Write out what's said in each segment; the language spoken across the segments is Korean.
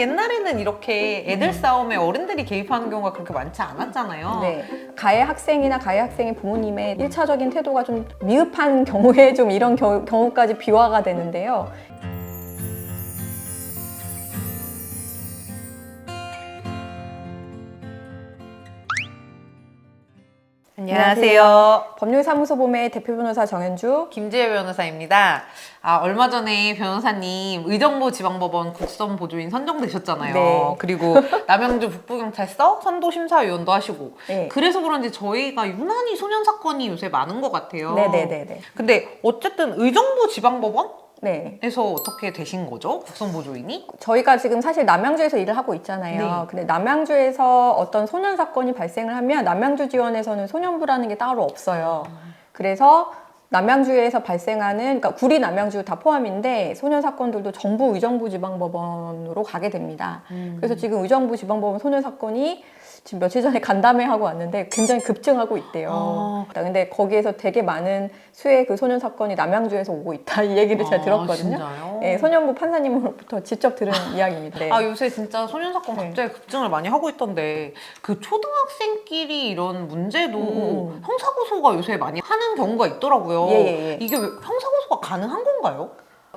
옛날에는 이렇게 애들 싸움에 어른들이 개입하는 경우가 그렇게 많지 않았잖아요. 네. 가해 학생이나 가해 학생의 부모님의 1차적인 태도가 좀 미흡한 경우에 좀 이런 경우까지 비화가 되는데요. 안녕하세요. 법률사무소 봄의 대표 변호사 정현주. 김지혜 변호사입니다. 얼마 전에 변호사님 의정부 지방법원 국선보조인 선정되셨잖아요. 네. 그리고 남양주 북부경찰서 선도심사위원도 하시고 네. 그래서 그런지 저희가 유난히 소년 사건이 요새 많은 것 같아요. 네네네네. 근데 어쨌든 의정부 지방법원? 네. 에서 어떻게 되신 거죠? 국선보조인이? 저희가 지금 사실 남양주에서 일을 하고 있잖아요. 네. 근데 남양주에서 어떤 소년 사건이 발생을 하면 남양주 지원에서는 소년부라는 게 따로 없어요. 그래서 남양주에서 발생하는, 그러니까 구리 남양주 다 포함인데 소년 사건들도 전부 의정부 지방법원으로 가게 됩니다. 그래서 지금 의정부 지방법원 소년 사건이 지금 며칠 전에 간담회하고 왔는데 굉장히 급증하고 있대요. 근데 거기에서 되게 많은 수의 그 소년 사건이 남양주에서 오고 있다 이 얘기를 제가 들었거든요. 진짜요? 네, 소년부 판사님으로부터 직접 들은 이야기입니다. 네. 요새 진짜 소년 사건 갑자기 급증을 많이 하고 있던데 그 초등학생끼리 이런 문제도 형사고소가 요새 많이 하는 경우가 있더라고요. 예. 이게 왜 형사고소가 가능한 건가요?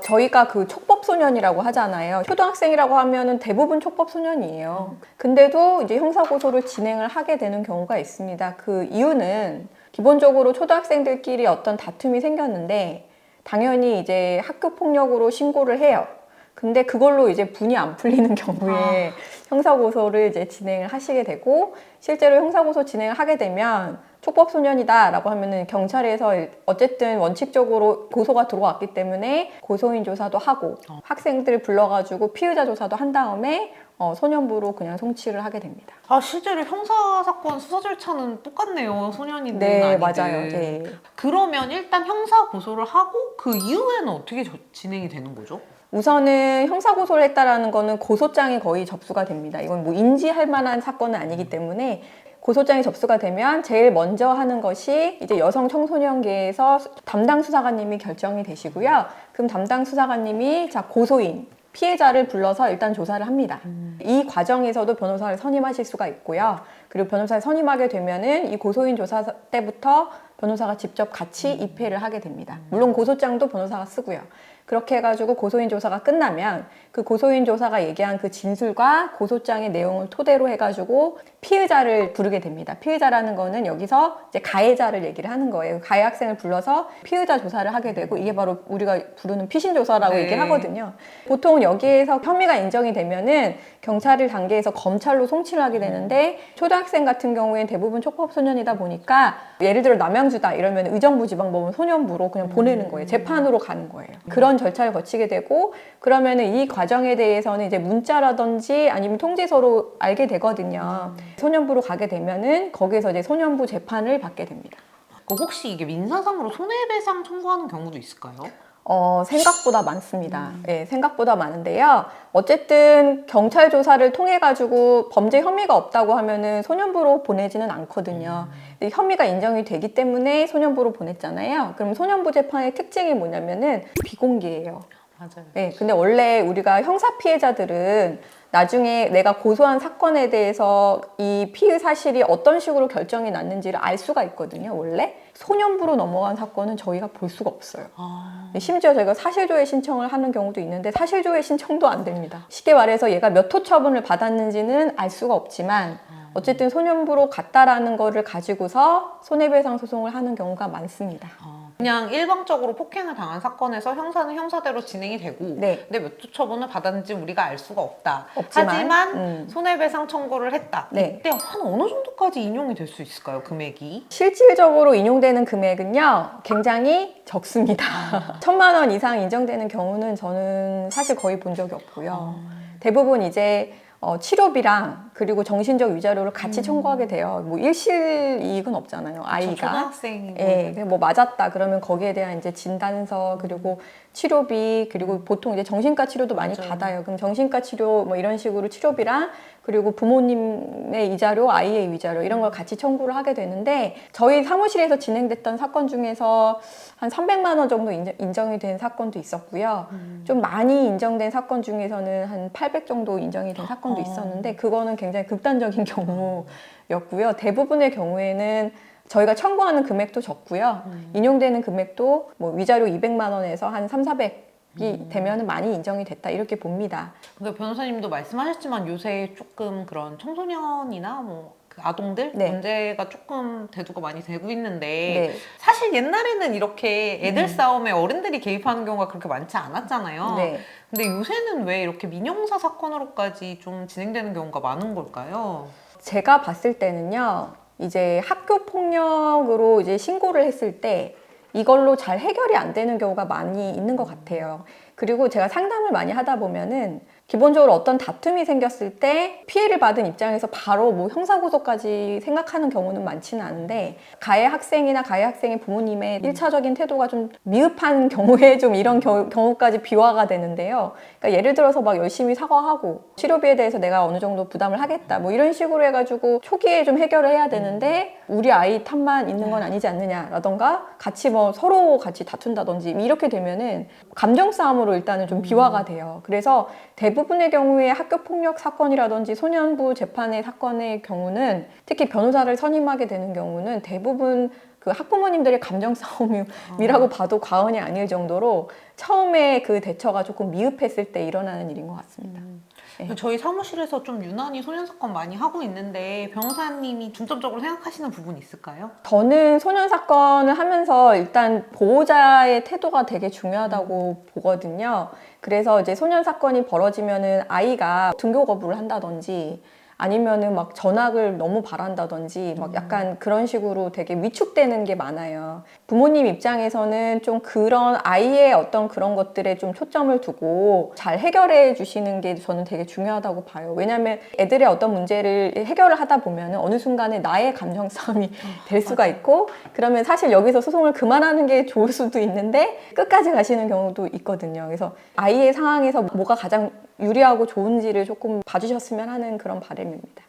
저희가 그 촉법소년이라고 하잖아요. 초등학생이라고 하면은 대부분 촉법소년이에요. 근데도 이제 형사고소를 진행을 하게 되는 경우가 있습니다. 그 이유는 기본적으로 초등학생들끼리 어떤 다툼이 생겼는데 당연히 이제 학교폭력으로 신고를 해요. 근데 그걸로 이제 분이 안 풀리는 경우에 형사고소를 이제 진행을 하시게 되고, 실제로 형사고소 진행을 하게 되면 촉법소년이다라고 하면은 경찰에서 어쨌든 원칙적으로 고소가 들어왔기 때문에 고소인 조사도 하고 학생들 불러가지고 피의자 조사도 한 다음에 소년부로 그냥 송치를 하게 됩니다. 실제로 형사사건 수사 절차는 똑같네요. 소년이든 네, 아니든. 맞아요. 네. 그러면 일단 형사고소를 하고 그 이후에는 어떻게 진행이 되는 거죠? 우선은 형사고소를 했다라는 거는 고소장이 거의 접수가 됩니다. 이건 뭐 인지할 만한 사건은 아니기 때문에 고소장이 접수가 되면 제일 먼저 하는 것이 이제 여성 청소년계에서 담당 수사관님이 결정이 되시고요. 그럼 담당 수사관님이 고소인, 피해자를 불러서 일단 조사를 합니다. 이 과정에서도 변호사를 선임하실 수가 있고요. 그리고 변호사를 선임하게 되면은 이 고소인 조사 때부터 변호사가 직접 같이 입회를 하게 됩니다. 물론 고소장도 변호사가 쓰고요. 그렇게 해가지고 고소인 조사가 끝나면 그 고소인 조사가 얘기한 그 진술과 고소장의 내용을 토대로 해가지고 피의자를 부르게 됩니다. 피의자라는 거는 여기서 이제 가해자를 얘기를 하는 거예요. 가해 학생을 불러서 피의자 조사를 하게 되고, 이게 바로 우리가 부르는 피신 조사라고 얘기를 하거든요. 보통 여기에서 혐의가 인정이 되면은 경찰 단계에서 검찰로 송치를 하게 되는데, 초등학생 같은 경우에는 대부분 촉법소년이다 보니까 예를 들어 남양주다 이러면 의정부 지방법원 소년부로 그냥 보내는 거예요. 재판으로 가는 거예요. 그런 절차를 거치게 되고, 그러면은 이 과정에 대해서는 이제 문자라든지 아니면 통지서로 알게 되거든요. 소년부로 가게 되면은 거기서 이제 소년부 재판을 받게 됩니다. 혹시 이게 민사상으로 손해배상 청구하는 경우도 있을까요? 생각보다 많습니다. 네, 생각보다 많은데요. 어쨌든 경찰 조사를 통해 가지고 범죄 혐의가 없다고 하면은 소년부로 보내지는 않거든요. 혐의가 인정이 되기 때문에 소년부로 보냈잖아요. 그럼 소년부 재판의 특징이 뭐냐면은 비공개예요. 맞아요. 네, 근데 원래 우리가 형사 피해자들은 나중에 내가 고소한 사건에 대해서 이 피의 사실이 어떤 식으로 결정이 났는지를 알 수가 있거든요, 원래. 소년부로 넘어간 사건은 저희가 볼 수가 없어요. 심지어 저희가 사실조회 신청을 하는 경우도 있는데 사실조회 신청도 안 됩니다. 쉽게 말해서 얘가 몇 호 처분을 받았는지는 알 수가 없지만 어쨌든 소년부로 갔다라는 거를 가지고서 손해배상 소송을 하는 경우가 많습니다. 그냥 일방적으로 폭행을 당한 사건에서 형사는 형사대로 진행이 되고, 네. 근데 몇 호 처분을 받았는지 우리가 알 수가 없다. 없지만, 하지만 손해배상 청구를 했다. 네. 이때 한 어느 정도까지 인용이 될 수 있을까요, 금액이? 실질적으로 인용되는 금액은요, 굉장히 적습니다. 1,000만 원 이상 인정되는 경우는 저는 사실 거의 본 적이 없고요. 대부분 이제 치료비랑 그리고 정신적 위자료를 같이 청구하게 돼요. 뭐 일실 이익은 없잖아요, 아이가. 초등학생. 예, 뭐 맞았다 그러면 거기에 대한 이제 진단서, 그리고 치료비, 그리고 보통 이제 정신과 치료도 많이 맞아요. 받아요. 그럼 정신과 치료 뭐 이런 식으로 치료비랑 그리고 부모님의 이자료, 아이의 위자료 이런 걸 같이 청구를 하게 되는데, 저희 사무실에서 진행됐던 사건 중에서 한 300만 원 정도 인정이 된 사건도 있었고요. 좀 많이 인정된 사건 중에서는 한 800 정도 인정이 된 사건도 있었는데, 그거는 굉장히 극단적인 경우였고요. 대부분의 경우에는 저희가 청구하는 금액도 적고요. 인용되는 금액도 뭐 위자료 200만 원에서 한 3, 400이 되면 많이 인정이 됐다 이렇게 봅니다. 근데 변호사님도 말씀하셨지만 요새 조금 그런 청소년이나 그 아동들 네. 문제가 조금 대두가 많이 되고 있는데 네. 사실 옛날에는 이렇게 애들 싸움에 어른들이 개입하는 경우가 그렇게 많지 않았잖아요. 네. 근데 요새는 왜 이렇게 민형사 사건으로까지 좀 진행되는 경우가 많은 걸까요? 제가 봤을 때는요, 이제 학교 폭력으로 이제 신고를 했을 때 이걸로 잘 해결이 안 되는 경우가 많이 있는 것 같아요. 그리고 제가 상담을 많이 하다 보면은 기본적으로 어떤 다툼이 생겼을 때 피해를 받은 입장에서 바로 뭐 형사고소까지 생각하는 경우는 많지는 않은데, 가해 학생이나 가해 학생의 부모님의 1차적인 태도가 좀 미흡한 경우에 좀 이런 경우까지 비화가 되는데요. 그러니까 예를 들어서 막 열심히 사과하고 치료비에 대해서 내가 어느 정도 부담을 하겠다 뭐 이런 식으로 해가지고 초기에 좀 해결을 해야 되는데 우리 아이 탓만 있는 건 아니지 않느냐라던가 같이 뭐 서로 같이 다툰다든지 이렇게 되면은 감정 싸움으로 일단은 좀 비화가 돼요. 그래서 대부분의 경우에 학교폭력 사건이라든지 소년부 재판의 사건의 경우는, 특히 변호사를 선임하게 되는 경우는 대부분 그 학부모님들의 감정 싸움이라고 봐도 과언이 아닐 정도로 처음에 그 대처가 조금 미흡했을 때 일어나는 일인 것 같습니다. 네. 저희 사무실에서 좀 유난히 소년 사건 많이 하고 있는데 변호사님이 중점적으로 생각하시는 부분 있을까요? 저는 소년 사건을 하면서 일단 보호자의 태도가 되게 중요하다고 보거든요. 그래서 이제 소년 사건이 벌어지면은 아이가 등교 거부를 한다든지 아니면은 막 전학을 너무 바란다든지 막 약간 그런 식으로 되게 위축되는 게 많아요. 부모님 입장에서는 좀 그런 아이의 어떤 그런 것들에 좀 초점을 두고 잘 해결해 주시는 게 저는 되게 중요하다고 봐요. 왜냐하면 애들의 어떤 문제를 해결을 하다 보면은 어느 순간에 나의 감정 싸움이 될 수가 있고, 그러면 사실 여기서 소송을 그만하는 게 좋을 수도 있는데 끝까지 가시는 경우도 있거든요. 그래서 아이의 상황에서 뭐가 가장 유리하고 좋은지를 조금 봐주셨으면 하는 그런 바람입니다.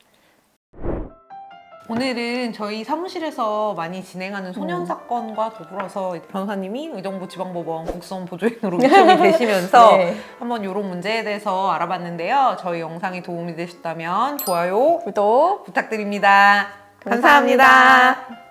오늘은 저희 사무실에서 많이 진행하는 소년 사건과 더불어서 변호사님이 의정부 지방법원 국선 보조인으로 위촉이 되시면서 네. 한번 이런 문제에 대해서 알아봤는데요. 저희 영상이 도움이 되셨다면 좋아요, 구독 부탁드립니다. 감사합니다. 감사합니다.